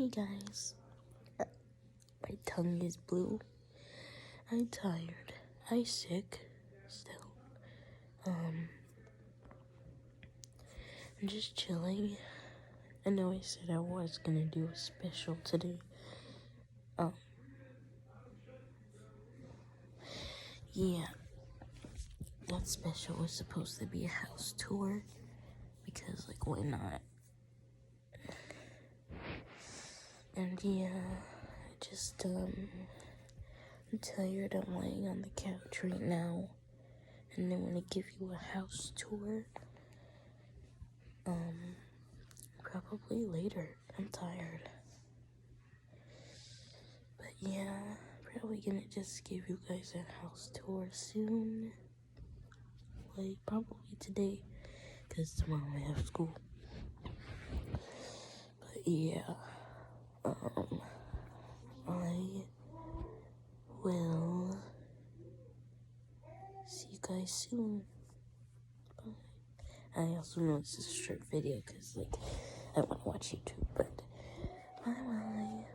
Hey guys, my tongue is blue. I'm tired. I'm sick still. I'm just chilling. I know I said I was gonna do a special today. Yeah, that special was supposed to be a house tour because, like, why not? And yeah, I'm tired. I'm laying on the couch right now, and I want to give you a house tour. Probably later. I'm tired. But yeah, probably gonna just give you guys a house tour soon. Like, probably today, because tomorrow I have school. But yeah, I will see you guys soon. Bye. I also know this is a short video, because, like, I want to watch YouTube, but bye-bye.